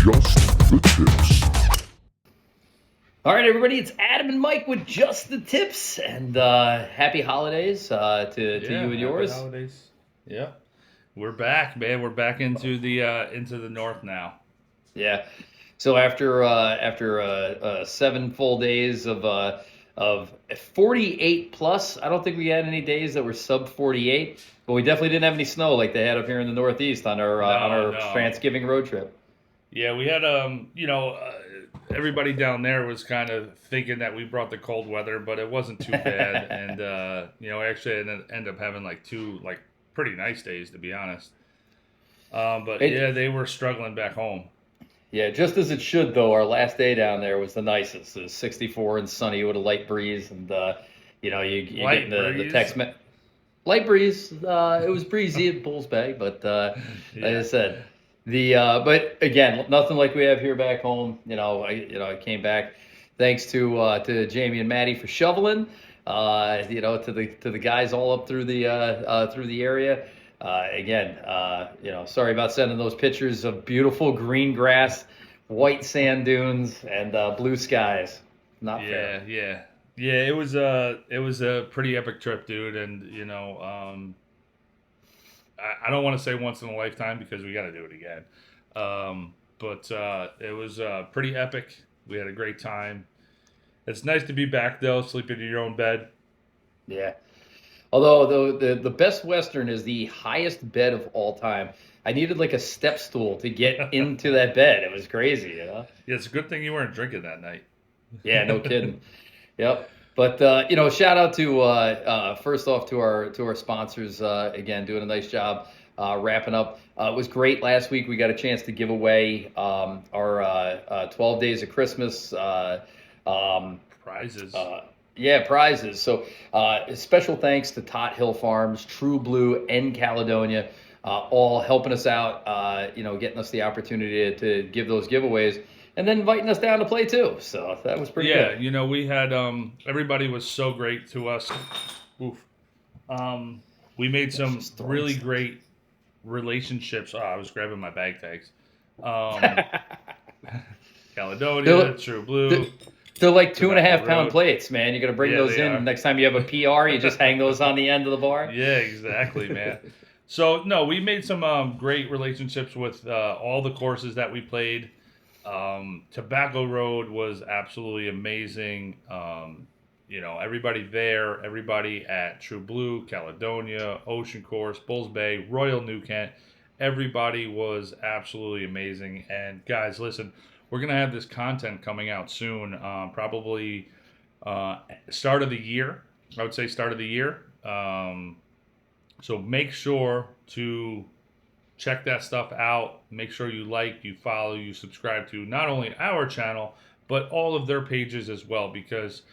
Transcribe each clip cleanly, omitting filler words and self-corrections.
Just the tips. All right, everybody, it's Adam and Mike with Just the Tips, and happy holidays to you and yours. Happy holidays. Yeah, we're back, man. We're back into the north now. Yeah. So after 7 full days of 48 plus, I don't think we had any days that were sub 48, but we definitely didn't have any snow like they had up here in the Northeast on our Strantzgiving road trip. Yeah, we had everybody down there was kind of thinking that we brought the cold weather, but it wasn't too bad, and actually ended up having like 2 pretty nice days, to be honest. They were struggling back home. Yeah, just as it should, though. Our last day down there was the nicest. It was 64 and sunny with a light breeze, and you get the text. Light breeze. It was breezy at Bulls Bay, but like I said, but again, nothing like we have here back home. I came back thanks to Jamie and Maddie for shoveling. To the guys all up through the area. Sorry about sending those pictures of beautiful green grass, white sand dunes, and blue skies. Not fair. Yeah. It was a pretty epic trip, dude. And I don't want to say once in a lifetime because we got to do it again. But it was pretty epic. We had a great time. It's nice to be back though, sleeping in your own bed. Yeah. Although the Best Western is the highest bed of all time. I needed like a step stool to get into that bed. It was crazy, Yeah, it's a good thing you weren't drinking that night. Yeah, no kidding. Yep. But shout out to first off to our sponsors again, doing a nice job wrapping up. It was great last week. We got a chance to give away our 12 Days of Christmas prizes. Prizes. So special thanks to Tot Hill Farms, True Blue, and Caledonia, all helping us out, getting us the opportunity to give those giveaways, and then inviting us down to play too. So that was pretty good. Yeah, we had everybody was so great to us. Oof. We made some really great relationships. Oh, I was grabbing my bag tags. Caledonia, True Blue. They're like 2.5 pound plates, man. You're going to bring those in. Next time you have a PR, you just hang those on the end of the bar. Yeah, exactly, man. So, no, we made some great relationships with all the courses that we played. Tobacco Road was absolutely amazing. Everybody there, everybody at True Blue, Caledonia, Ocean Course, Bulls Bay, Royal New Kent, everybody was absolutely amazing. And guys, listen, we're going to have this content coming out soon, probably start of the year. I would say start of the year. So make sure to check that stuff out. Make sure you like, you follow, you subscribe to not only our channel, but all of their pages as well. Because,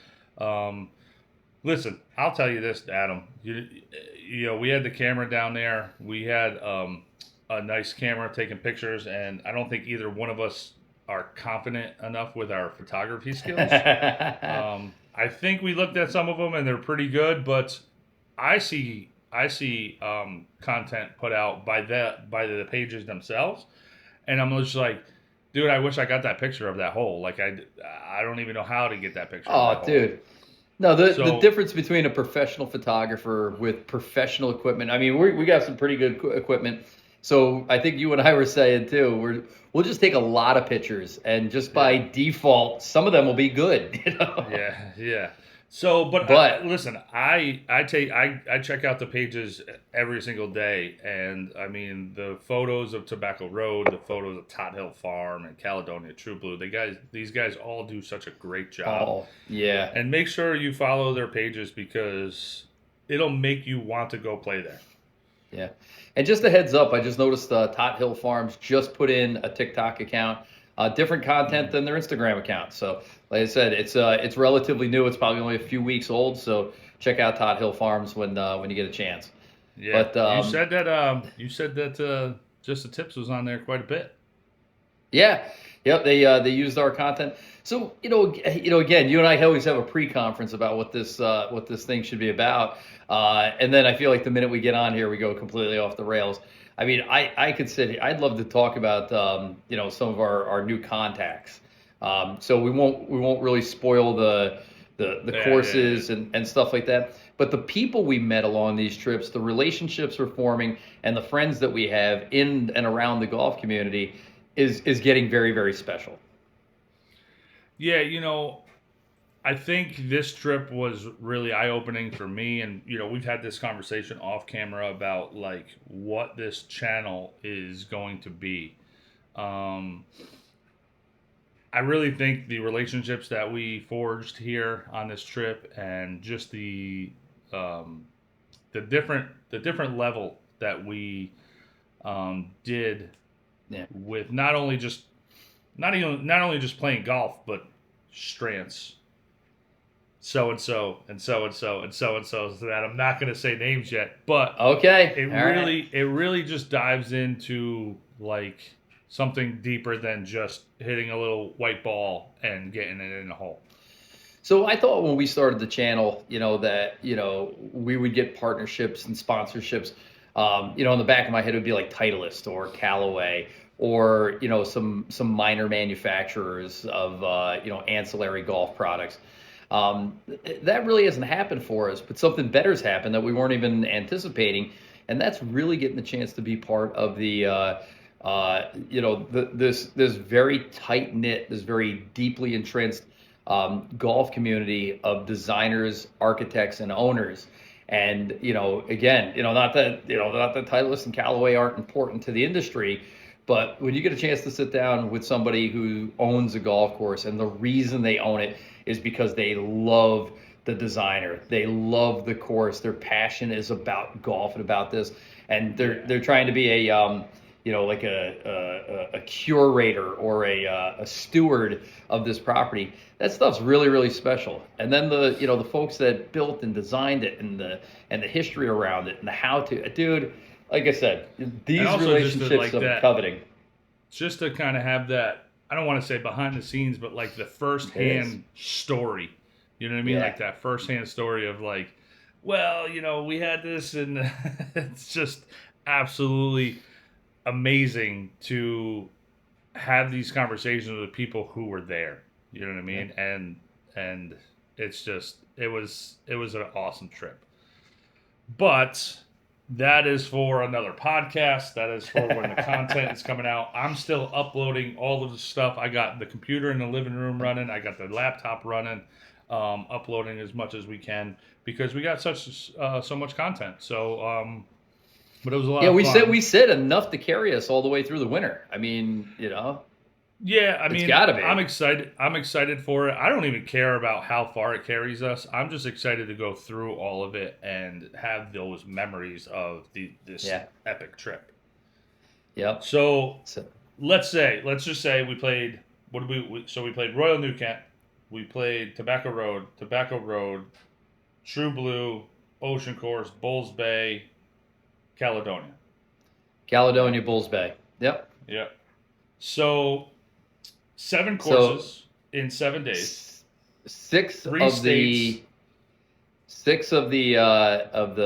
listen, I'll tell you this, Adam. We had the camera down there. We had a nice camera taking pictures, and I don't think either one of us are confident enough with our photography skills. I think we looked at some of them and they're pretty good, but I see content put out by the pages themselves, and I'm just like, dude, I wish I got that picture of that hole. Like I don't even know how to get that picture. Oh, dude. No, the difference between a professional photographer with professional equipment. I mean, we got some pretty good equipment. So I think you and I were saying too, we'll just take a lot of pictures, and just by default, some of them will be good. Yeah. So, but listen, I check out the pages every single day, and I mean the photos of Tobacco Road, the photos of Tot Hill Farm and Caledonia True Blue. These guys all do such a great job. Oh, yeah. And make sure you follow their pages because it'll make you want to go play there. Yeah. And just a heads up, I just noticed Tot Hill Farms just put in a TikTok account, different content than their Instagram account. So, like I said, it's relatively new. It's probably only a few weeks old. So check out Tot Hill Farms when you get a chance. Yeah. But you said that Just the Tips was on there quite a bit. Yeah. Yep. They used our content. So again, you and I always have a pre-conference about what this thing should be about. And then I feel like the minute we get on here, we go completely off the rails. I mean, I could sit. I'd love to talk about some of our new contacts. So we won't really spoil the courses and stuff like that. But the people we met along these trips, the relationships we're forming, and the friends that we have in and around the golf community is getting very, very special. Yeah, I think this trip was really eye-opening for me, and we've had this conversation off camera about like what this channel is going to be. I really think the relationships that we forged here on this trip, and just the different level that we did Yeah. with not only just playing golf, but Strantz, so and so and so and so and so and so that I'm not going to say names yet, but Okay. it really just dives into like something deeper than just hitting a little white ball and getting it in a hole. So I thought when we started the channel, that we would get partnerships and sponsorships. In the back of my head it would be like Titleist or Callaway or some minor manufacturers of ancillary golf products. That really hasn't happened for us, but something better's happened that we weren't even anticipating, and that's really getting the chance to be part of this very tight knit, this very deeply entrenched golf community of designers, architects, and owners. And again, not that Titleist and Callaway aren't important to the industry, but when you get a chance to sit down with somebody who owns a golf course, and the reason they own it is because they love the designer, they love the course, their passion is about golf and about this, and they're trying to be like a curator or a steward of this property. That stuff's really, really special. And then the folks that built and designed it, and the history around it, and the how to, dude. Like I said, these relationships I'm coveting. Just to kind of have that, I don't want to say behind the scenes, but like the first-hand story. You know what I mean? Yeah. Like that first-hand story of like, well, we had this, and it's just absolutely amazing to have these conversations with people who were there. You know what I mean? Yeah. And it's just it was an awesome trip. But that is for another podcast. That is for when the content is coming out. I'm still uploading all of the stuff. I got the computer in the living room running. I got the laptop running, uploading as much as we can because we got so much content. So, but it was a lot of fun. We said enough to carry us all the way through the winter. I mean, Yeah, I mean, it's gotta be. I'm excited. I'm excited for it. I don't even care about how far it carries us. I'm just excited to go through all of it and have those memories of this epic trip. Yep. So let's just say we played. So we played Royal New Kent. We played Tobacco Road, True Blue, Ocean Course, Bulls Bay, Caledonia, Bulls Bay. Yep. Yep. So 7 courses in 7 days. 6 3 of states. Five of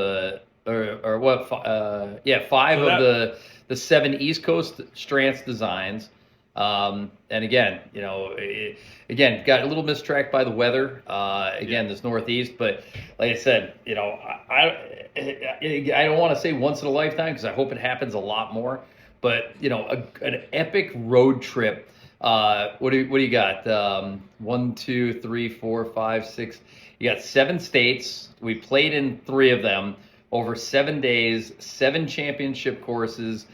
the 7 East Coast Strantz designs. And again, got a little mistracked by the weather. This Northeast, but like I said, I don't want to say once in a lifetime because I hope it happens a lot more. But an epic road trip. What do you got? 1, 2, 3, 4, 5, 6. You got 7 states. We played in 3 of them over 7 days, 7 championship courses.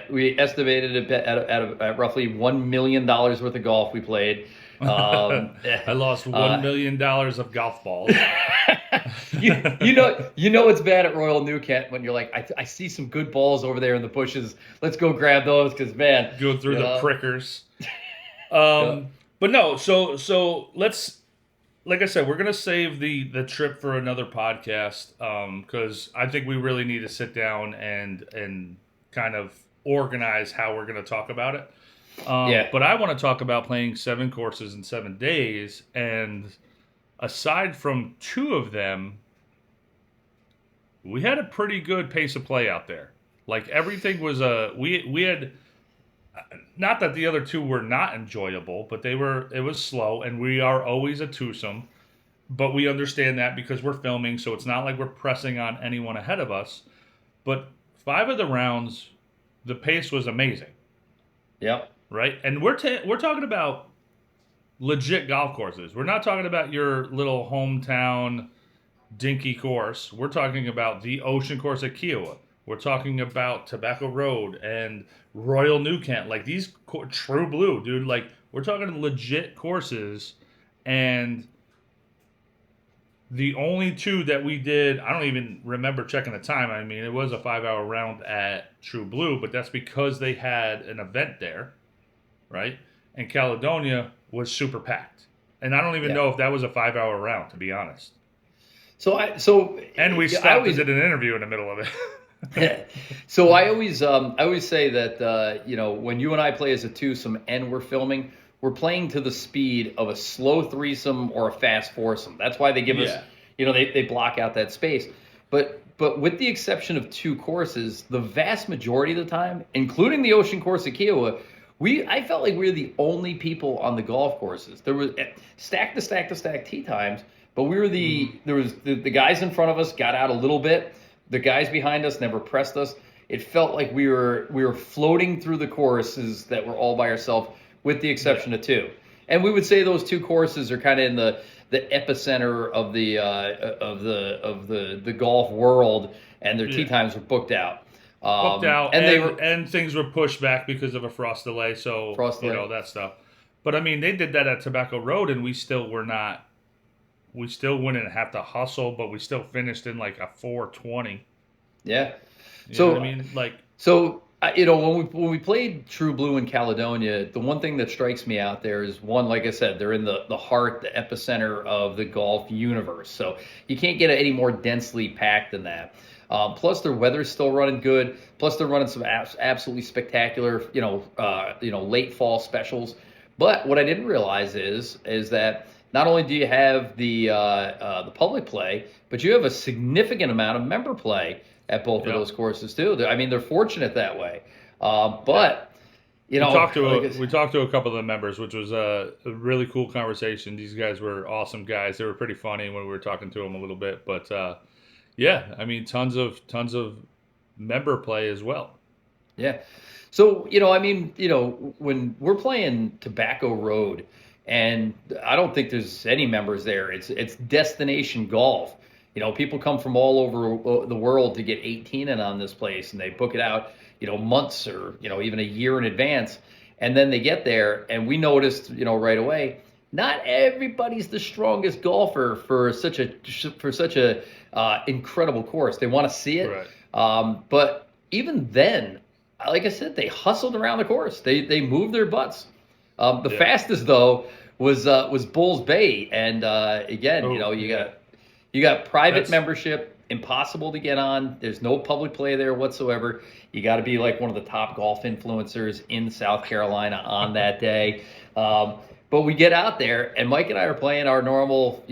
We estimated at roughly $1 million worth of golf we played. I lost $1 million of golf balls. you know it's bad at Royal New Kent when you're like, I see some good balls over there in the bushes. Let's go grab those because man, go through the prickers. But no, so let's, like I said, we're gonna save the trip for another podcast because I think we really need to sit down and kind of organize how we're gonna talk about it. But I want to talk about playing 7 courses in 7 days, and aside from 2 of them, we had a pretty good pace of play out there. Like everything was we had, not that the other two were not enjoyable, but it was slow, and we are always a twosome. But we understand that because we're filming, so it's not like we're pressing on anyone ahead of us. But 5 of the rounds, the pace was amazing. Yep. Right? And we're talking about legit golf courses. We're not talking about your little hometown dinky course. We're talking about the Ocean Course at Kiowa. We're talking about Tobacco Road and Royal New Kent. Like these True Blue, dude. Like we're talking legit courses, and the only 2 that we did, I don't even remember checking the time. I mean, it was a 5-hour round at True Blue, but that's because they had an event there, right? And Caledonia was super packed. And I don't even know if that was a 5-hour round, to be honest. And we stopped and did an interview in the middle of it. So I always say that when you and I play as a twosome and we're filming, we're playing to the speed of a slow threesome or a fast foursome. That's why they give us, they block out that space. But with the exception of 2 courses, the vast majority of the time, including the Ocean Course at Kiowa, I felt like we were the only people on the golf courses. There was stack to stack tee times, but we were the guys in front of us got out a little bit. The guys behind us never pressed us. It felt like we were floating through the courses that were all by ourselves, with the exception of 2. And we would say those 2 courses are kind of in the epicenter of the golf world, and their tee times were booked out. And things were pushed back because of a frost delay. So that stuff. But I mean, they did that at Tobacco Road, and we still wouldn't have to hustle, but we still finished in like a 4:20. Yeah. You know what I mean? Like, so when we played True Blue in Caledonia, the one thing that strikes me out there is, one, like I said, they're in the heart, the epicenter of the golf universe. So you can't get any more densely packed than that. Plus, their weather's still running good. Plus, they're running some absolutely spectacular, late fall specials. But what I didn't realize is that not only do you have the public play, but you have a significant amount of member play at both of those courses too. I mean, they're fortunate that way. We talked to a couple of the members, which was a really cool conversation. These guys were awesome guys. They were pretty funny when we were talking to them a little bit, but I mean, tons of member play as well. Yeah. So, when we're playing Tobacco Road, and I don't think there's any members there. It's destination golf. People come from all over the world to get 18 in on this place, and they book it out, months or, even a year in advance. And then they get there, and we noticed, right away, not everybody's the strongest golfer for such a incredible course. They want to see it. Right. But even then, like I said, they hustled around the course. They moved their butts. The fastest though was Bulls Bay, and again, you got private membership, impossible to get on. There's no public play there whatsoever. You got to be like one of the top golf influencers in South Carolina on that day. But we get out there, and Mike and I are playing our normal,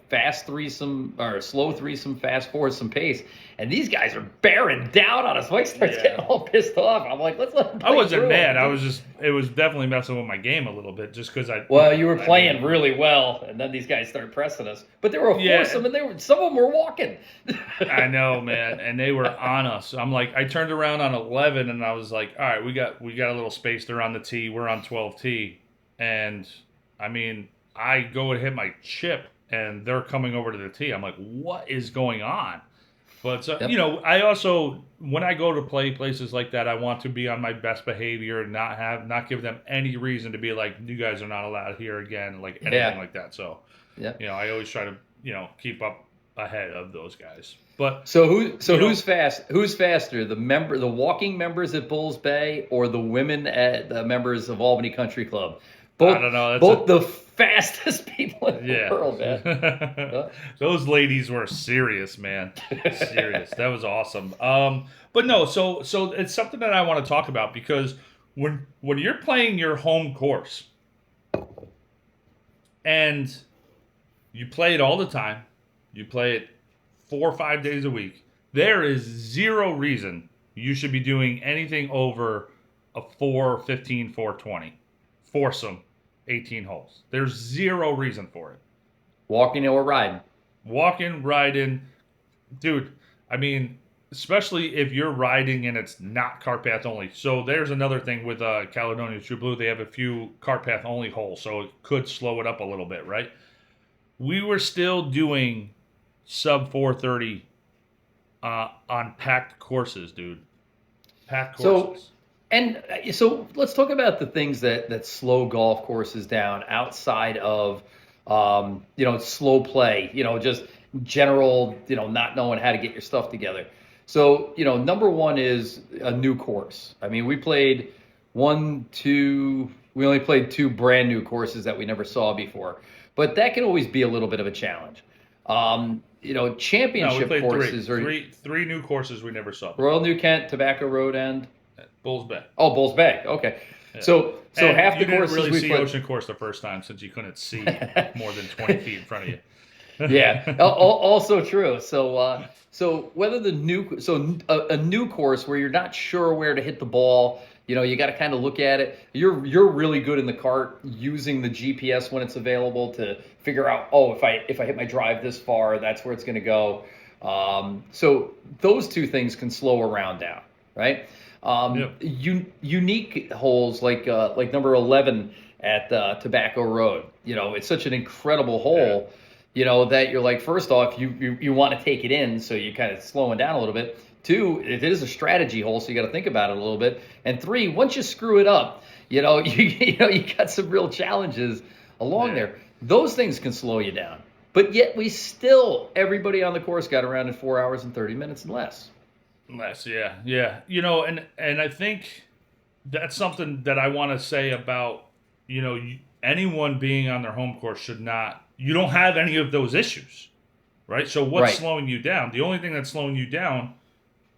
fast threesome or slow threesome, fast foursome pace, and these guys are bearing down on us. Mike starts getting all pissed off. I'm like, let's let them play. I wasn't mad. It was definitely messing with my game a little bit, just because you were playing really well, and then these guys started pressing us. But they were a foursome, and some of them were walking. I know, man, and they were on us. I'm like, I turned around on 11, and I was like, all right, we got a little space. They're on the tee. We're on 12T, and I mean, I go and hit my chip, and they're coming over to the tee. I'm like, what is going on? But, I also, when I go to play places like that, I want to be on my best behavior and not give them any reason to be like, you guys are not allowed here again, like anything like that. So, I always try to, keep up ahead of those guys. But who's faster, the walking members at Bulls Bay or the women at the members of Albany Country Club? Both, I don't know. Both the fastest people in the world, man. Those ladies were serious, man. Serious. That was awesome. But no, so it's something that I want to talk about, because when you're playing your home course and you play it all the time, you play it 4 or 5 days a week, there is zero reason you should be doing anything over a 415, 420. Foursome, 18 holes. There's zero reason for it. Walking or riding. Walking, riding. Dude, I mean, especially if you're riding and it's not cart path only. So there's another thing with Caledonia True Blue. They have a few cart path only holes, so it could slow it up a little bit, right? We were still doing sub 430 on packed courses, dude. Packed courses. So let's talk about the things that slow golf courses down outside of slow play, just general, not knowing how to get your stuff together. So, number one is a new course. I mean, we only played two brand new courses that we never saw before, but that can always be a little bit of a challenge. Championship courses three new courses we never saw. Royal New Kent, Tobacco Road, and Bulls Bay. Oh, Bulls Bay. Okay. Yeah. So half the courses really we see played... Ocean Course the first time since you couldn't see more than 20 feet in front of you. Yeah, also true. So whether a new course where you're not sure where to hit the ball, you got to kind of look at it. You're really good in the cart using the GPS when it's available to figure out, if I hit my drive this far, that's where it's going to go. So those two things can slow a round down, right? Unique holes like number 11 at Tobacco Road. It's such an incredible hole. Yeah. That you're like, first off, you want to take it in, so you kind of slowing down a little bit. Two, it is a strategy hole, so you got to think about it a little bit. And three, once you screw it up, you got some real challenges along there. Those things can slow you down. But yet everybody on the course got around in 4 hours and 30 minutes and less. Less, yeah. And I think that's something that I want to say about, anyone being on their home course should not. You don't have any of those issues, right? So what's slowing you down? The only thing that's slowing you down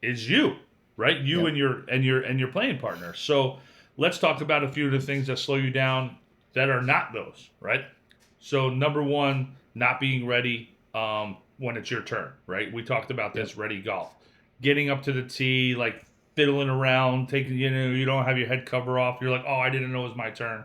is you, right? You and your playing partner. So let's talk about a few of the things that slow you down that are not those, right? So number one, not being ready when it's your turn, right? We talked about this, ready golf. Getting up to the tee, like fiddling around, taking, you don't have your head cover off. You're like, I didn't know it was my turn.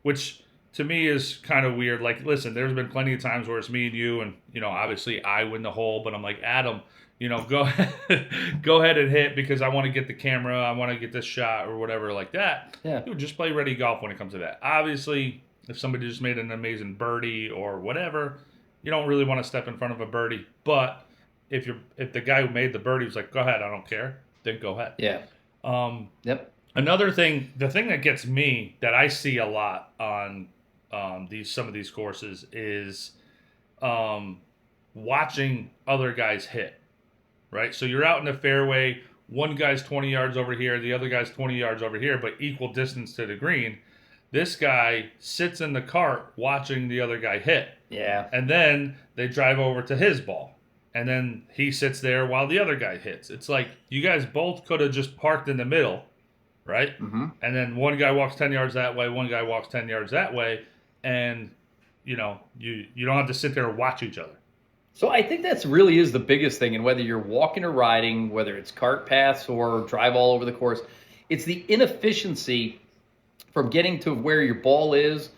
Which to me is kind of weird. Like, listen, there's been plenty of times where it's me and you, and, obviously I win the hole, but I'm like, Adam, go ahead and hit because I want to get the camera. I want to get this shot or whatever like that. Yeah. Dude, just play ready golf when it comes to that. Obviously, if somebody just made an amazing birdie or whatever, you don't really want to step in front of a birdie. But if the guy who made the birdie was like, go ahead, I don't care, then go ahead. Yeah. Another thing, the thing that gets me that I see a lot on some of these courses is watching other guys hit, right? So you're out in the fairway, one guy's 20 yards over here, the other guy's 20 yards over here, but equal distance to the green. This guy sits in the cart watching the other guy hit. Yeah. And then they drive over to his ball. And then he sits there while the other guy hits. It's like you guys both could have just parked in the middle, right? Mm-hmm. And then one guy walks 10 yards that way, one guy walks 10 yards that way, and you don't have to sit there and watch each other. So I think that's really is the biggest thing, and whether you're walking or riding, whether it's cart paths or drive all over the course, it's the inefficiency from getting to where your ball is,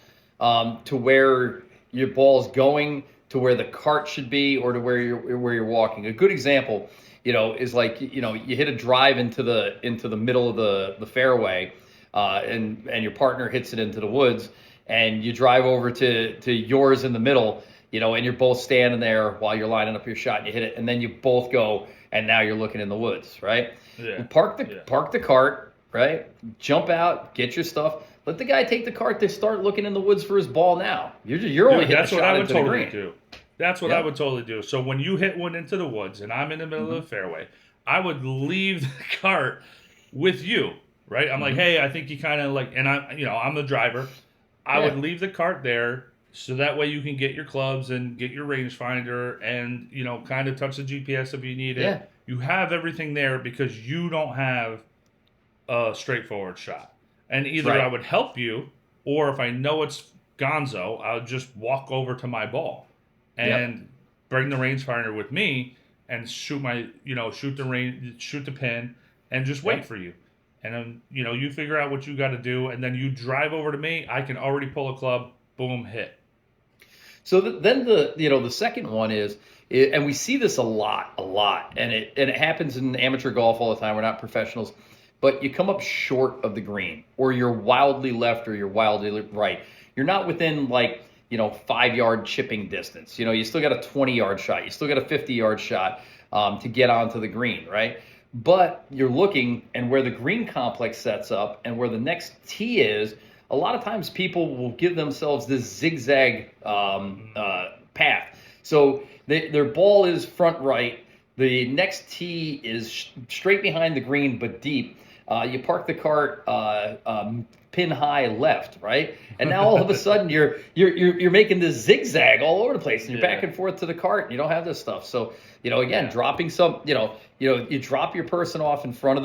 to where your ball's going, to where the cart should be, or to where you're walking. A good example, is like you hit a drive into the middle of the fairway, and your partner hits it into the woods, and you drive over to yours in the middle, and you're both standing there while you're lining up your shot, and you hit it, and then you both go, and now you're looking in the woods, right? Yeah. Park the cart, right? Jump out, get your stuff. Let the guy take the cart to start looking in the woods for his ball now. You're only hitting a shot into the green. Do. That's what I would totally do. So when you hit one into the woods and I'm in the middle of the fairway, I would leave the cart with you, right? I'm like, hey, I think you kind of like, and I'm the driver. I would leave the cart there so that way you can get your clubs and get your rangefinder and, kind of touch the GPS if you need it. Yeah. You have everything there because you don't have a straightforward shot. And either I would help you, or if I know it's gonzo, I'll just walk over to my ball and bring the rangefinder with me and shoot shoot the pin, and just wait for you. And then, you figure out what you got to do, and then you drive over to me. I can already pull a club, boom, hit. So then the second one is, and we see this a lot, and it happens in amateur golf all the time. We're not professionals, but you come up short of the green, or you're wildly left, or you're wildly right. You're not within 5-yard chipping distance. You still got a 20-yard shot. You still got a 50-yard shot to get onto the green, right? But you're looking, and where the green complex sets up and where the next tee is, a lot of times people will give themselves this zigzag path. So their ball is front right. The next tee is straight behind the green but deep. You park the cart pin high left, right? And now all of a sudden you're making this zigzag all over the place, and you're back and forth to the cart, and you don't have this stuff. So dropping some, you drop your person off in front of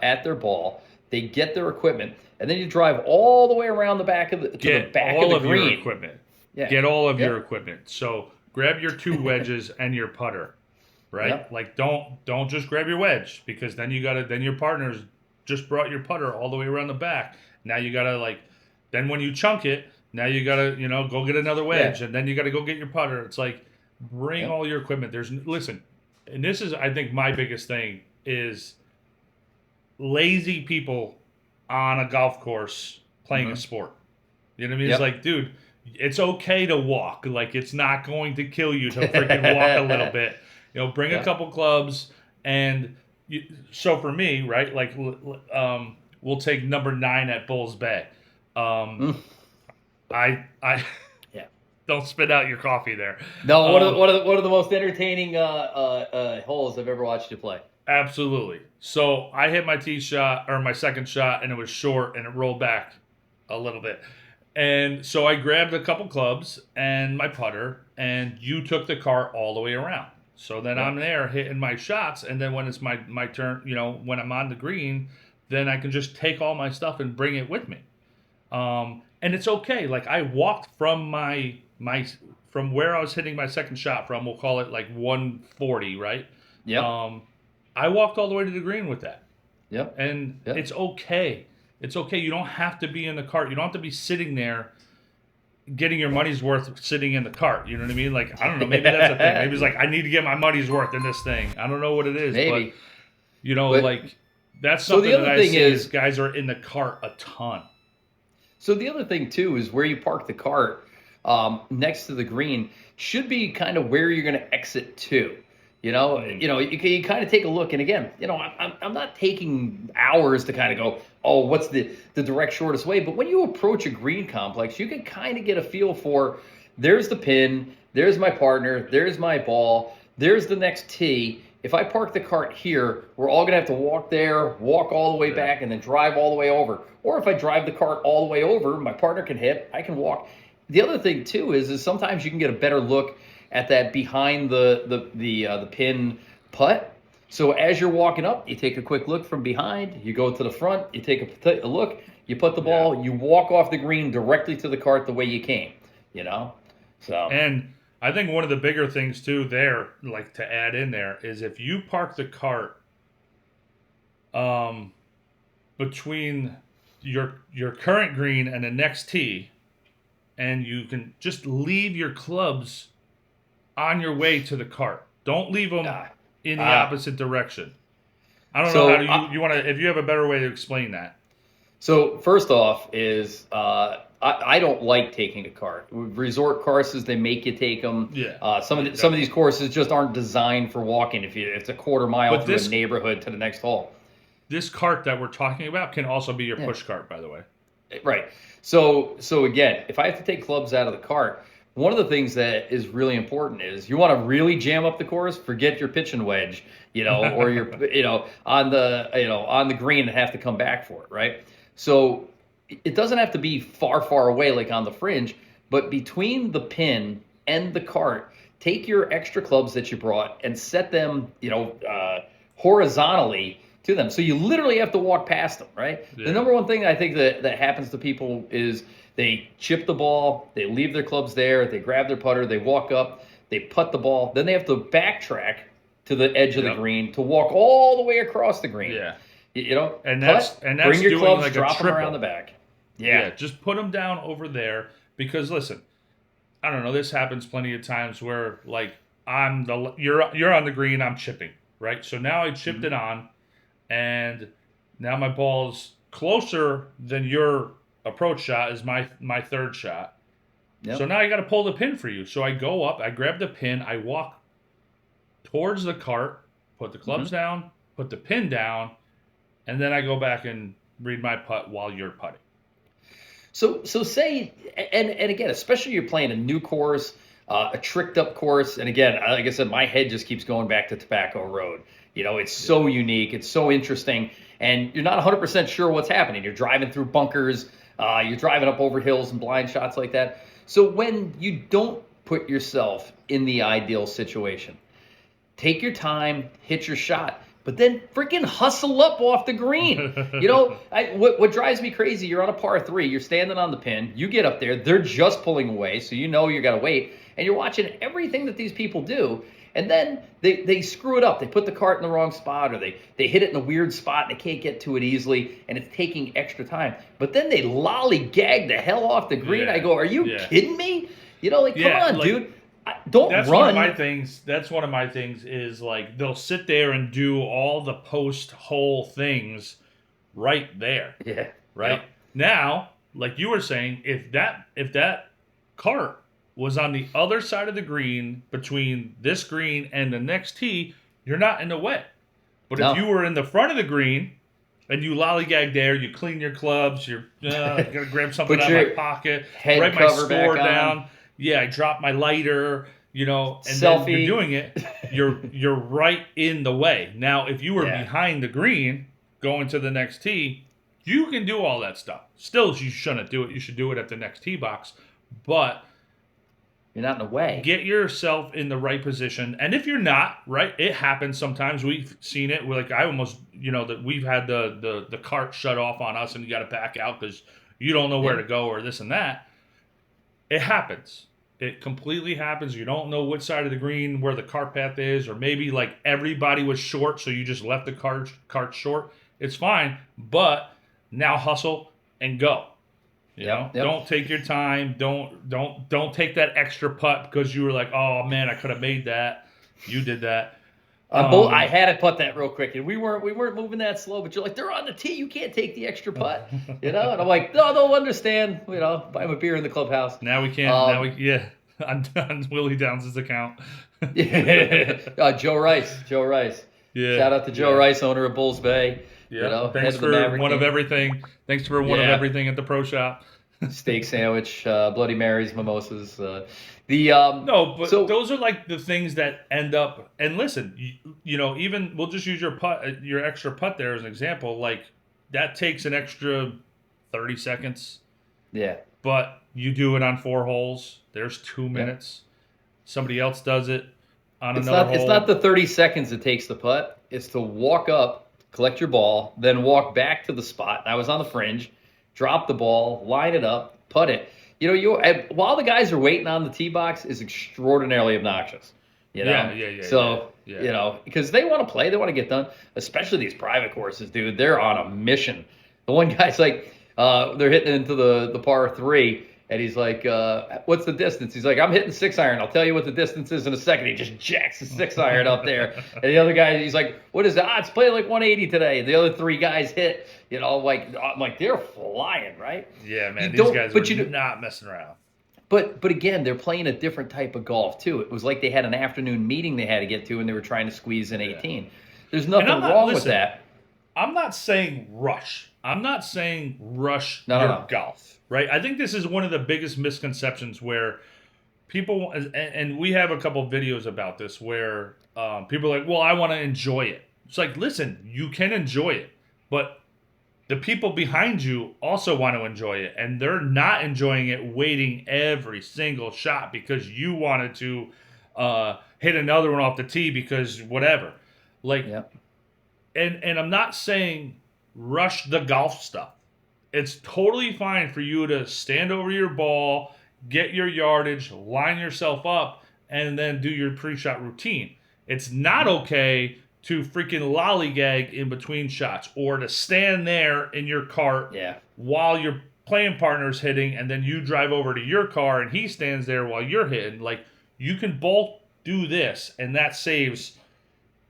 at their ball. They get their equipment, and then you drive all the way around the back of the green. Your equipment. Yeah. Get all of your equipment. So grab your 2 wedges and your putter, right? Yep. Like don't just grab your wedge, because then your partner's just brought your putter all the way around the back. Now you gotta then when you chunk it, now you gotta go get another wedge, and then you gotta go get your putter. It's like, bring all your equipment. Listen, and this is, I think, my biggest thing is lazy people on a golf course playing a sport. You know what I mean? It's like, dude, it's okay to walk. Like, it's not going to kill you to freaking walk a little bit. Bring a couple clubs, and so for me, right? Like, we'll take number 9 at Bulls Bay. I don't spit out your coffee there. No, one of the most entertaining holes I've ever watched you play. Absolutely. So I hit my tee shot, or my second shot, and it was short, and it rolled back a little bit. And so I grabbed a couple clubs and my putter, and you took the cart all the way around. So then I'm there hitting my shots, and then when it's my turn, when I'm on the green, then I can just take all my stuff and bring it with me. And it's okay. Like, I walked from from where I was hitting my second shot from, we'll call it 140, right? Yeah. I walked all the way to the green with that. Yep. And it's okay. It's okay. You don't have to be in the cart. You don't have to be sitting there getting your money's worth sitting in the cart. You know what I mean? Like, I don't know. Maybe that's a thing. Maybe it's like, I need to get my money's worth in this thing. I don't know what it is. Maybe. But, that's something that I see is guys are in the cart a ton. So the other thing, too, is where you park the cart next to the green should be kind of where you're going to exit to. You kind of take a look, and again, I'm not taking hours to kind of go, oh, what's the direct shortest way? But when you approach a green complex, you can kind of get a feel for, there's the pin, there's my partner, there's my ball, there's the next tee. If I park the cart here, we're all going to have to walk there, walk all the way back, and then drive all the way over. Or if I drive the cart all the way over, my partner can hit, I can walk. The other thing, too, is sometimes you can get a better look at that behind the pin putt. So as you're walking up, you take a quick look from behind, you go to the front, you take a look, you put the ball, you walk off the green directly to the cart the way you came, So. And I think one of the bigger things too there, like to add in there, is if you park the cart between your current green and the next tee, and you can just leave your clubs on your way to the cart. Don't leave them in the opposite direction. I don't know how you want to, if you have a better way to explain that. So first off is I don't like taking a cart. Resort courses, they make you take them. Yeah. Some of these courses just aren't designed for walking. If it's a quarter mile through a neighborhood to the next hole. This cart that we're talking about can also be your push cart, by the way. Right. So again, if I have to take clubs out of the cart, one of the things that is really important is you want to really jam up the course, forget your pitch and wedge, or your, on the green and have to come back for it, right? So it doesn't have to be far, far away, like on the fringe, but between the pin and the cart, take your extra clubs that you brought and set them, horizontally to them. So you literally have to walk past them, right? Yeah. The number one thing I think that happens to people is they chip the ball, they leave their clubs there, they grab their putter, they walk up, they putt the ball, then they have to backtrack to the edge of the green to walk all the way across the green. Yeah. You know, and that's bring your doing clubs, like drop a them triple. around the back. Yeah. Just put them down over there because listen, I don't know. This happens plenty of times where like you're on the green, I'm chipping, right? So now I chipped it on, and now my ball's closer than your approach shot is my third shot. Yep. So now I got to pull the pin for you. So I go up, I grab the pin, I walk towards the cart, put the clubs down, put the pin down, and then I go back and read my putt while you're putting. So say, and again, especially you're playing a new course, a tricked up course, and again, like I said, my head just keeps going back to Tobacco Road. You know, it's so unique, it's so interesting, and you're not 100% sure what's happening. You're driving through bunkers, you're driving up over hills and blind shots like that. So when you don't put yourself in the ideal situation, take your time, hit your shot, but then freaking hustle up off the green. You know, what drives me crazy, you're on a par 3, you're standing on the pin, you get up there, they're just pulling away, so you know you got to wait, and you're watching everything that these people do, and then they screw it up. They put the cart in the wrong spot, or they hit it in a weird spot, and they can't get to it easily, and it's taking extra time. But then they lollygag the hell off the green. I go, are you kidding me? You know, like, come on, like, dude. Don't that's run. One of my things. That's one of my things is like they'll sit there and do all the post-hole things right there. Yeah. Right? Yep. Now, like you were saying, if that cart was on the other side of the green between this green and the next tee, you're not in the way. But if you were in the front of the green and you lollygag there, you clean your clubs, you're gonna grab something out of my pocket, write my score down. Yeah, I dropped my lighter, you know, and then you're doing it. You're right in the way. Now, if you were behind the green going to the next tee, you can do all that stuff. Still, you shouldn't do it. You should do it at the next tee box. But you're not in the way. Get yourself in the right position. And if you're not, right, it happens sometimes. We've seen it. We're like, I almost, you know, that we've had the cart shut off on us and you got to back out because you don't know where to go or this and that. It happens. It completely happens. You don't know which side of the green where the cart path is, or maybe like everybody was short, so you just left the cart short. It's fine, but now hustle and go. You know, don't take your time. Don't take that extra putt because you were like, oh man, I could have made that. You did that. I had to putt that real quick, and we weren't moving that slow. But you're like, they're on the tee. You can't take the extra putt, you know. And I'm like, no, they'll understand. You know, buy them a beer in the clubhouse. Now we can't. On Willie Downs' account. Joe Rice. Yeah. Shout out to Joe Rice, owner of Bulls Bay. Yeah. You know, thanks for one of everything. Thanks for one of everything at the pro shop. Steak sandwich, Bloody Marys, mimosas. Those are like the things that end up. And listen, you know, even we'll just use your extra putt there as an example. Like that takes an extra 30 seconds. Yeah. But you do it on 4 holes. There's 2 minutes. Somebody else does it on another hole. It's not the 30 seconds it takes to putt. It's to walk up, collect your ball, then walk back to the spot. I was on the fringe, drop the ball, line it up, putt it. You know, while the guys are waiting on the tee box is extraordinarily obnoxious. You know? You know, because they want to play, they want to get done. Especially these private courses, dude. They're on a mission. The one guy's like, they're hitting into the par 3. And he's like, what's the distance? He's like, I'm hitting 6-iron. I'll tell you what the distance is in a second. He just jacks the 6-iron up there. And the other guy, he's like, what is the odds? Play like 180 today. And the other 3 guys hit, you know, like, I'm like, they're flying, right? Yeah, man, these guys are not messing around. But again, they're playing a different type of golf, too. It was like they had an afternoon meeting they had to get to, and they were trying to squeeze in 18. There's nothing wrong with that. I'm not saying rush. I'm not saying rush your golf. Right, I think this is one of the biggest misconceptions where people, and we have a couple of videos about this, where people are like, well, I want to enjoy it. It's like, listen, you can enjoy it, but the people behind you also want to enjoy it, and they're not enjoying it waiting every single shot because you wanted to hit another one off the tee because whatever. Like, and I'm not saying rush the golf stuff. It's totally fine for you to stand over your ball, get your yardage, line yourself up, and then do your pre-shot routine. It's not okay to freaking lollygag in between shots or to stand there in your cart while your playing partner's hitting, and then you drive over to your car and he stands there while you're hitting. Like, you can both do this, and that saves.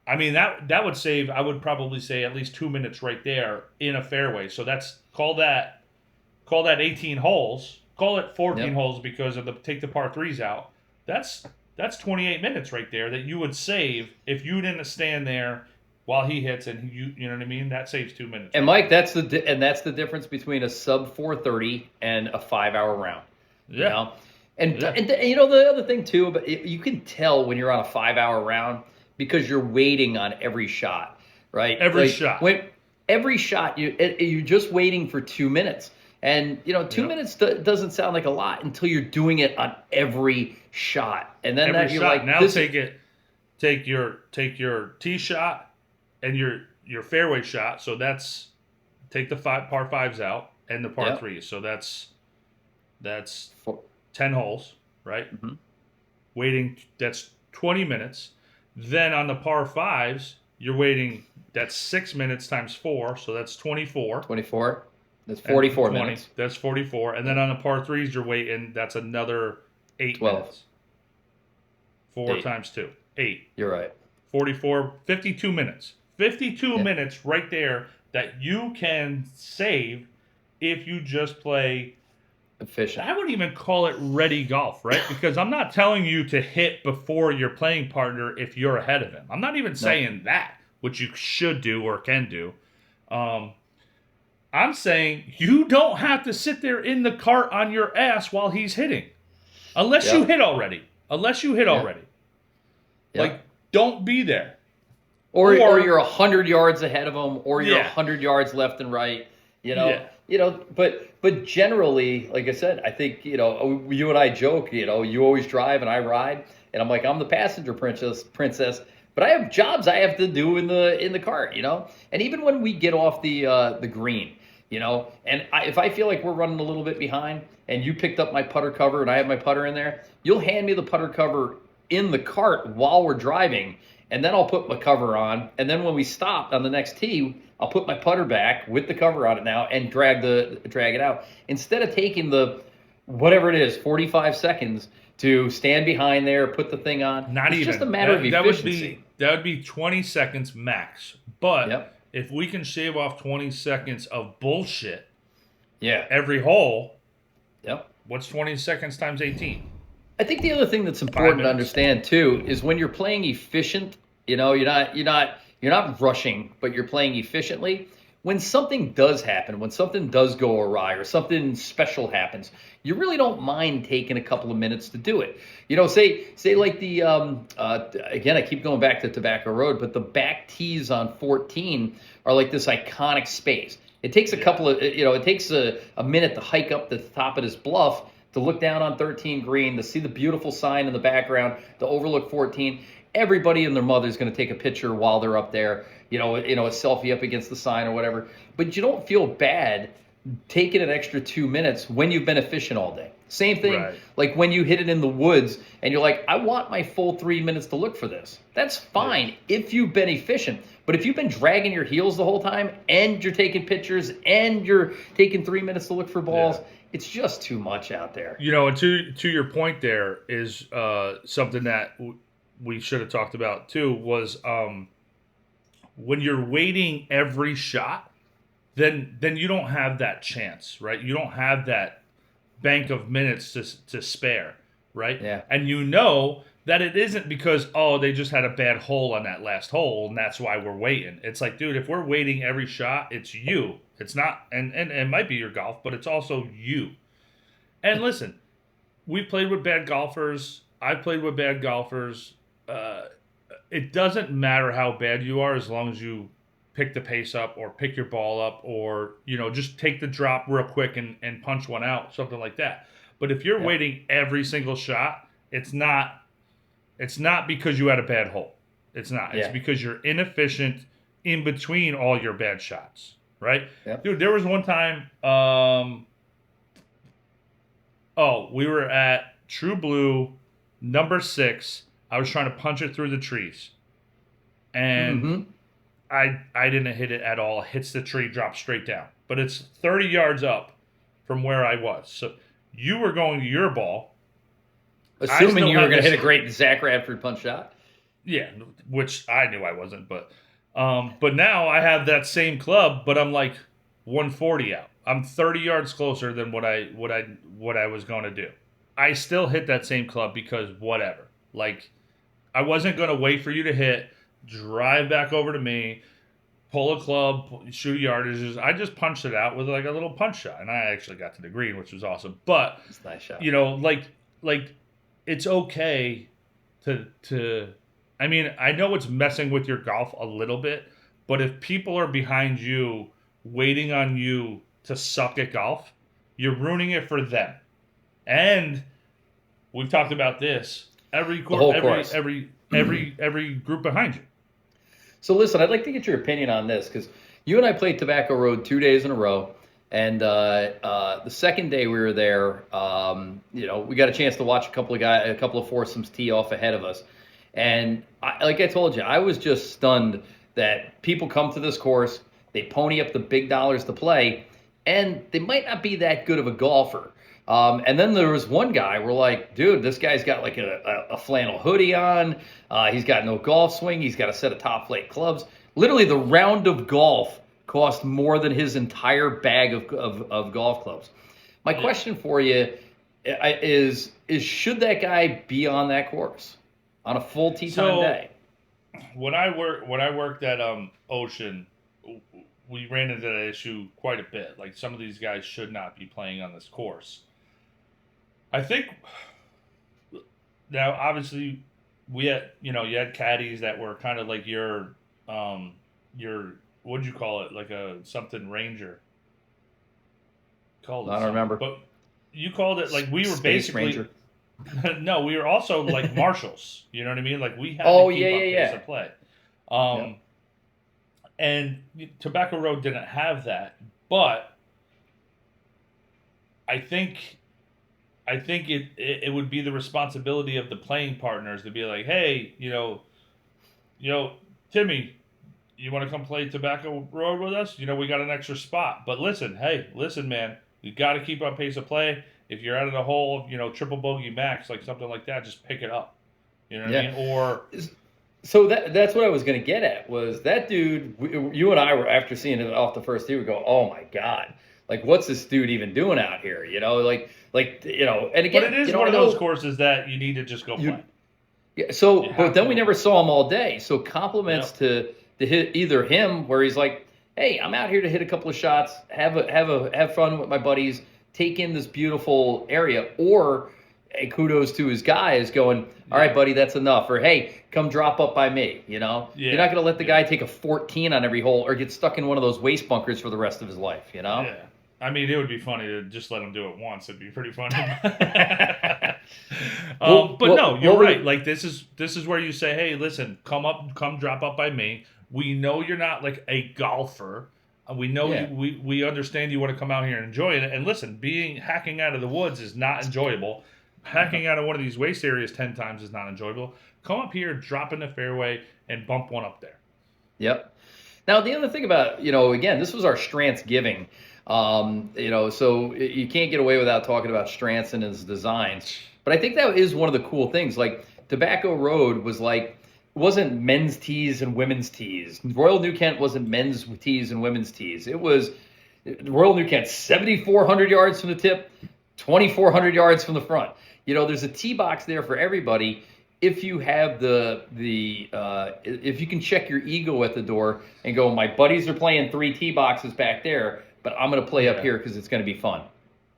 I mean, that would save, I would probably say, at least 2 minutes right there in a fairway. So call that 18 holes. Call it 14 holes because of take the par threes out. That's 28 minutes right there that you would save if you didn't stand there while he hits, and you know what I mean? That saves 2 minutes. And Mike, that's the difference between a sub 4:30 and a 5-hour round. Yeah. You know? And you know, the other thing too, but you can tell when you're on a 5-hour round because you're waiting on every shot, right? Every shot. Every shot, you're just waiting for 2 minutes. And, you know, 2 minutes doesn't sound like a lot until you're doing it on every shot. And then every you're shot. like, now take your tee shot and your fairway shot. So take the par fives out and the par threes. So that's 10 holes, right? Mm-hmm. Waiting, that's 20 minutes. Then on the par fives, you're waiting, that's 6 minutes times 4, so that's 24. 24. That's 44 minutes. That's 44. And then on the par threes, you're waiting, that's another 8 minutes. 4 times 2. 8. You're right. 44, 52 minutes. 52 minutes right there that you can save if you just play efficient. I wouldn't even call it ready golf, right? Because I'm not telling you to hit before your playing partner if you're ahead of him. I'm not even saying that, which you should do or can do. I'm saying you don't have to sit there in the cart on your ass while he's hitting. Unless you hit already. Like, don't be there. Or you're 100 yards ahead of him, or you're 100 yards left and right. You know, but generally, like I said, I think, you know, you and I joke, you know, you always drive and I ride, and I'm like, I'm the passenger princess, but I have jobs I have to do in the cart, you know. And even when we get off the green, you know, and if I feel like we're running a little bit behind, and you picked up my putter cover and I have my putter in there, you'll hand me the putter cover in the cart while we're driving. And then I'll put my cover on, and then when we stop on the next tee, I'll put my putter back with the cover on it now and drag it out. Instead of taking the, whatever it is, 45 seconds to stand behind there, put the thing on. It's just a matter of efficiency. That would be 20 seconds max. But if we can shave off 20 seconds of bullshit every hole, what's 20 seconds times 18? I think the other thing that's important to understand too is when you're playing efficient, you know, you're not rushing, but you're playing efficiently. When something does happen, when something does go awry or something special happens, you really don't mind taking a couple of minutes to do it. You know, say like the again, I keep going back to Tobacco Road, but the back tees on 14 are like this iconic space. It takes a couple of, you know, it takes a minute to hike up the top of this bluff, to look down on 13 green, to see the beautiful sign in the background, to overlook 14. Everybody and their mother is going to take a picture while they're up there, you know, a selfie up against the sign or whatever. But you don't feel bad taking an extra 2 minutes when you've been efficient all day. Same thing, like when you hit it in the woods and you're like, I want my full 3 minutes to look for this. That's fine if you've been efficient. But if you've been dragging your heels the whole time and you're taking pictures and you're taking 3 minutes to look for balls, it's just too much out there. You know, and to your point there is something that we should have talked about too was when you're waiting every shot, then you don't have that chance, right? You don't have that bank of minutes to spare, right? Yeah. And you know that it isn't because, they just had a bad hole on that last hole and that's why we're waiting. It's like, dude, if we're waiting every shot, it's you. It's not, and it might be your golf, but it's also you. And listen, we played with bad golfers. I've played with bad golfers. It doesn't matter how bad you are as long as you pick the pace up or pick your ball up or, you know, just take the drop real quick and punch one out, something like that. But if you're waiting every single shot, it's not because you had a bad hole. It's not. It's because you're inefficient in between all your bad shots, right? Yep. Dude, there was one time, we were at True Blue, number 6. I was trying to punch it through the trees, and Mm-hmm. I didn't hit it at all. Hits the tree, drops straight down. But it's 30 yards up from where I was. So you were going to your ball. I Assuming still you were have going to this, hit a great Zach Radford punch shot. yeah, which I knew I wasn't, but now I have that same club, but I'm like 140 out. I'm 30 yards closer than what I was going to do. I still hit that same club because whatever. Like I wasn't going to wait for you to hit, drive back over to me, pull a club, shoot yardages. I just punched it out with like a little punch shot, and I actually got to the green, which was awesome. But It's a nice shot. you know, like it's okay to. I mean, I know it's messing with your golf a little bit, but if people are behind you waiting on you to suck at golf, you're ruining it for them. And we've talked about this. Every course. every group behind you. So listen, I'd like to get your opinion on this because you and I played Tobacco Road 2 days in a row, and the second day we were there, we got a chance to watch a couple of foursomes tee off ahead of us, and like I told you, I was just stunned that people come to this course, they pony up the big dollars to play, and they might not be that good of a golfer. And then there was one guy, we're like, dude, this guy's got like a flannel hoodie on. He's got no golf swing. He's got a set of top flight clubs. Literally, the round of golf cost more than his entire bag of golf clubs. My question for you is should that guy be on that course on a full tee time day? When I worked at Ocean, we ran into that issue quite a bit. Like some of these guys should not be playing on this course. I think now, obviously, you had caddies that were kind of like your what'd you call it, like a something ranger. Called it. I don't remember. But you called it like we were Space basically. Ranger. No, we were also like marshals. You know what I mean? Like we had Oh, to keep up yeah. pace of play. And Tobacco Road didn't have that, but I think it would be the responsibility of the playing partners to be like, hey, Timmy, you want to come play Tobacco Road with us? We got an extra spot. But listen, man, you got to keep up pace of play. If you're out of the hole, triple bogey max, like something like that, just pick it up. You know what I mean? Or so that's what I was going to get at was that dude. You and I were, after seeing it off the first tee, we go, oh my god, like what's this dude even doing out here? And again, but it is one of those courses that you need to just go play. Yeah. So, but then we never saw him all day. So compliments to hit either him where he's like, hey, I'm out here to hit a couple of shots, have fun with my buddies, take in this beautiful area, or kudos to his guys going, all right, buddy, that's enough. Or, hey, come drop up by me, You're not going to let the guy take a 14 on every hole or get stuck in one of those waste bunkers for the rest of his life, Yeah. I mean, it would be funny to just let him do it once. It'd be pretty funny. You're right. Like this is where you say, hey, listen, come drop up by me. We know you're not like a golfer. We know we understand you want to come out here and enjoy it. And listen, hacking out of the woods is not enjoyable. Hacking out of one of these waste areas 10 times is not enjoyable. Come up here, drop in the fairway, and bump one up there. Yep. Now, the other thing about, again, this was our Strantzgiving. So you can't get away without talking about Strantz and his designs. But I think that is one of the cool things. Like, Tobacco Road was like, it wasn't men's tees and women's tees. Royal New Kent wasn't men's tees and women's tees. It was Royal New Kent 7,400 yards from the tip, 2,400 yards from the front. There's a tee box there for everybody. If you have if you can check your ego at the door and go, my buddies are playing 3 tee boxes back there, but I'm going to play up here because it's going to be fun.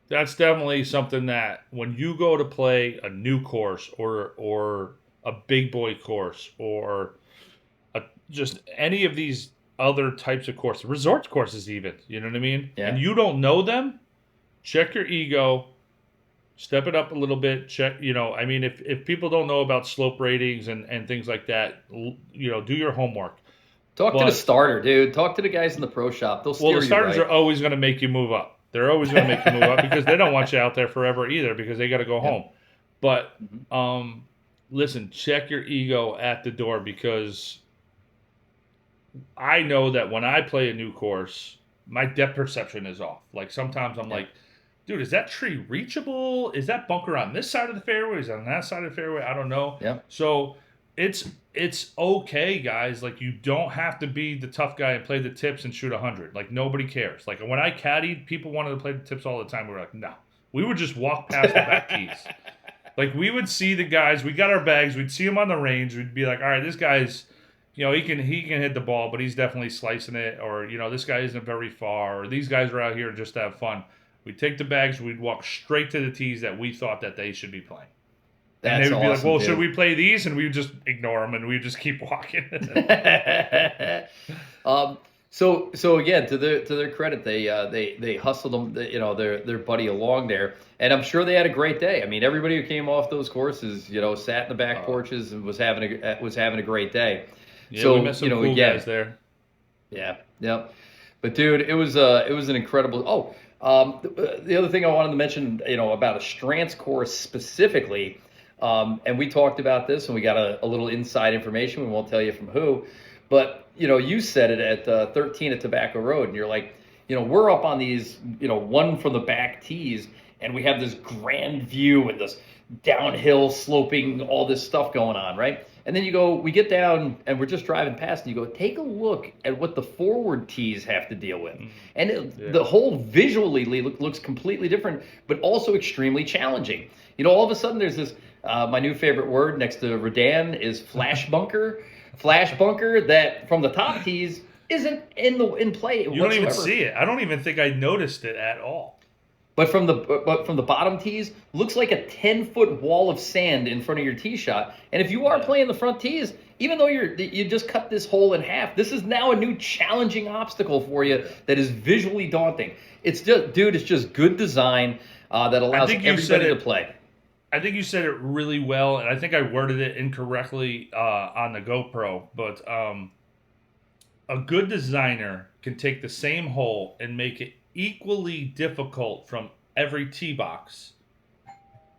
That's definitely something that when you go to play a new course or a big boy course or just any of these other types of courses, resort courses even, you know what I mean? Yeah. And you don't know them, check your ego, step it up a little bit, check, if people don't know about slope ratings and things like that, do your homework. Talk to the starter, dude. Talk to the guys in the pro shop. They'll steer you right. Well, the starters are always going to make you move up. They're always going to make you move up because they don't want you out there forever either because they got to go home. But listen, check your ego at the door because I know that when I play a new course, my depth perception is off. Like sometimes I'm like, dude, is that tree reachable? Is that bunker on this side of the fairway? Is it on that side of the fairway? I don't know. Yeah. So it's okay, guys. Like you don't have to be the tough guy and play the tips and shoot 100. Like nobody cares. Like when I caddied, people wanted to play the tips all the time. We were like, no. We would just walk past the back tees. Like we would see the guys. We got our bags. We'd see them on the range. We'd be like, all right, this guy's, he can hit the ball, but he's definitely slicing it. Or this guy isn't very far. Or these guys are out here just to have fun. We'd take the bags. We'd walk straight to the tees that we thought that they should be playing. And they would be like, well, should we play these? And we would just ignore them, and we would just keep walking. So again, to their credit, they hustled them, their buddy along there, and I'm sure they had a great day. I mean, everybody who came off those courses, sat in the back porches and was having a great day. Yeah, so we met some cool guys there. Yeah, yeah. But dude, it was an incredible. The other thing I wanted to mention, about a Strantz course specifically. And we talked about this, and we got a little inside information. We won't tell you from who, but you said it at 13 at Tobacco Road, and you're like, we're up on these, one from the back tees, and we have this grand view and this downhill sloping, all this stuff going on, right? And then we get down, and we're just driving past, and you go, take a look at what the forward tees have to deal with, and the whole visually looks completely different, but also extremely challenging. All of a sudden there's this. My new favorite word next to Redan is flash bunker. Flash bunker that from the top tees isn't in play whatsoever. You don't even see it. I don't even think I noticed it at all. But from the bottom tees, looks like a 10-foot wall of sand in front of your tee shot. And if you are playing the front tees, even though you just cut this hole in half, this is now a new challenging obstacle for you that is visually daunting. It's just good design that allows everybody to play. I think you said it really well, and I think I worded it incorrectly on the GoPro, but a good designer can take the same hole and make it equally difficult from every tee box,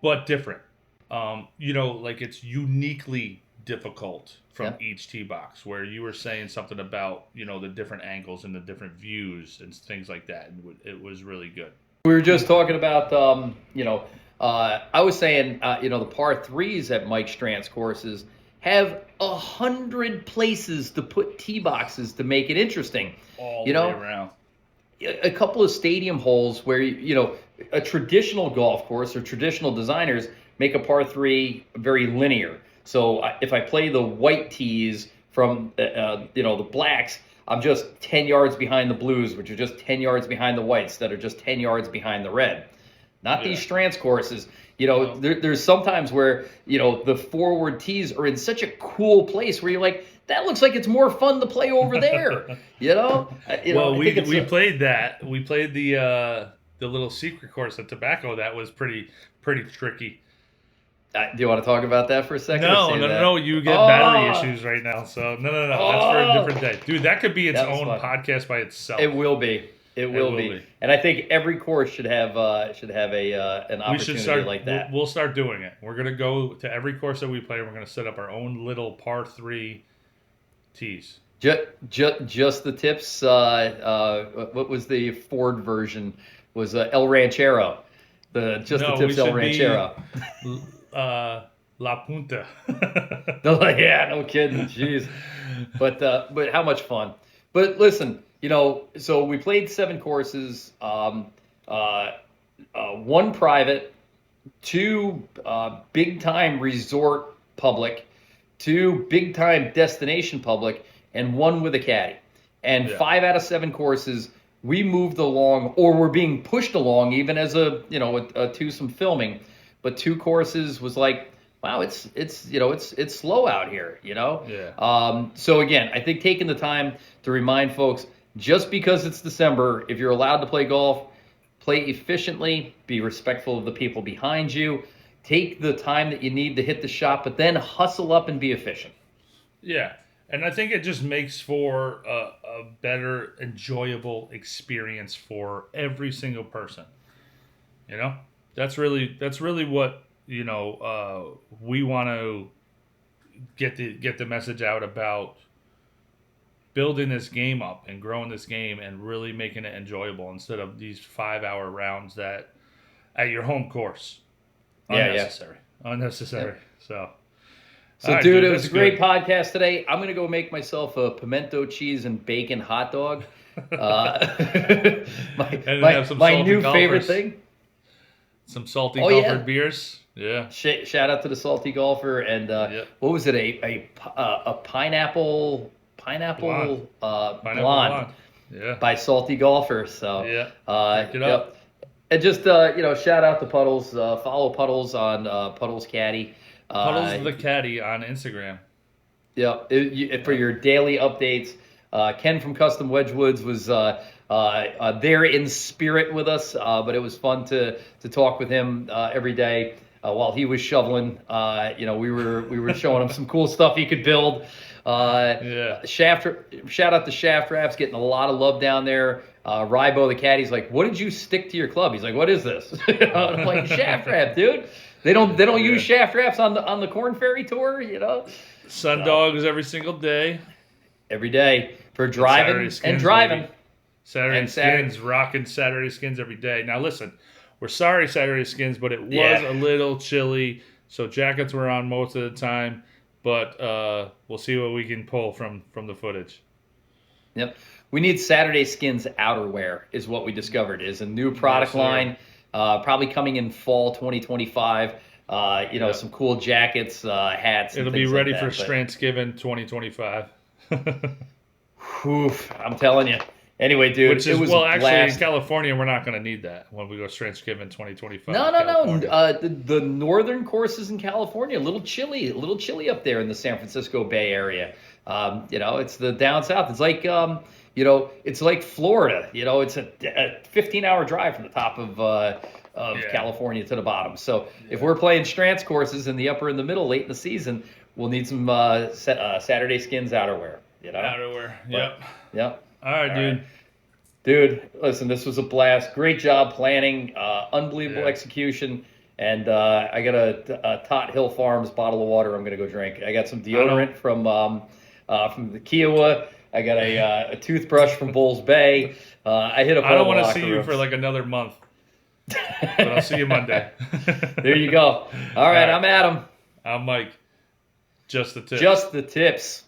but different. Like it's uniquely difficult from each tee box, where you were saying something about, the different angles and the different views and things like that. And it was really good. We were just talking about, I was saying, the par threes at Mike Strantz courses have 100 places to put tee boxes to make it interesting. All the way around. A couple of stadium holes where, a traditional golf course or traditional designers make a par three very linear. So if I play the white tees from, the blacks, I'm just 10 yards behind the blues, which are just 10 yards behind the whites that are just 10 yards behind the red. Not these Strantz courses. There's sometimes where, the forward tees are in such a cool place where you're like, that looks like it's more fun to play over there. Well, we played that. We played the little secret course at Tobacco. That was pretty tricky. Do you want to talk about that for a second? No. You get battery issues right now. So no. That's for a different day. Dude, that could be its own podcast by itself. It will be. It will be. And I think every course should have an opportunity like that. We'll start doing it. We're gonna go to every course that we play. We're gonna set up our own little par 3 tees. Just the tips. What was the Ford version? Was El Ranchero. The tips El Ranchero. La Punta. Yeah, no kidding. Jeez. But how much fun. But listen. So we played 7 courses, 1 private, 2 big-time resort public, 2 big-time destination public, and 1 with a caddy. And 5 out of 7 courses, we moved along, or were being pushed along, even as a twosome filming. But 2 courses was like, wow, it's slow out here, Yeah. So again, I think taking the time to remind folks, just because it's December, if you're allowed to play golf, play efficiently, be respectful of the people behind you, take the time that you need to hit the shot, but then hustle up and be efficient. Yeah, and I think it just makes for a better, enjoyable experience for every single person. That's really what we want to get the message out about. building this game up and growing this game and really making it enjoyable instead of these 5-hour rounds that at your home course. Unnecessary. Unnecessary. Yeah. So right, dude, it was a great podcast today. I'm going to go make myself a pimento cheese and bacon hot dog. My new favorite thing. Some salty golfer beers. Yeah. Shout out to the salty golfer. And what was it? A pineapple blonde. Yeah. By Salty Golfer. So check it out. And just shout out to Puddles. Follow Puddles on Puddles Caddy. Puddles the Caddy on Instagram. Yeah, for your daily updates. Ken from Custom Wedgewoods was there in spirit with us, but it was fun to talk with him every day while he was shoveling. We were showing him some cool stuff he could build. Shout out to Shaft Wraps, getting a lot of love down there. Rybo the caddy's like, what did you stick to your club? He's like, what is this? I'm like, Shaft Wrap, dude. They don't use Shaft Wraps on the Corn Ferry tour, Sun Dogs every single day. Every day for driving and driving. Baby. Saturday Skins, rocking Saturday Skins every day. Now listen, we're sorry Saturday Skins, but it was a little chilly, so jackets were on most of the time. But we'll see what we can pull from the footage. Yep. We need Saturday Skins outerwear is what we discovered. Is a new product line, probably coming in fall 2025. Some cool jackets, hats. It'll be ready for Strantzgiving 2025. I'm telling you. Anyway, dude, actually in California we're not going to need that when we go Strantzgiving 2025. No. The northern courses in California a little chilly up there in the San Francisco Bay Area. It's the down south. It's like it's like Florida. It's a 15-hour drive from the top of California to the bottom. So if we're playing Strantz courses in the upper and the middle late in the season, we'll need some Saturday Skins outerwear. Outerwear. Yep. All right, dude. Dude, listen, this was a blast. Great job planning. Unbelievable execution. And I got a Tot Hill Farms bottle of water I'm going to go drink. I got some deodorant from the Kiowa. I got a toothbrush from Bulls Bay. I hit up all the locker rooms. I don't want to see you for like another month. But I'll see you Monday. There you go. All right, I'm Adam. I'm Mike. Just the tips. Just the tips.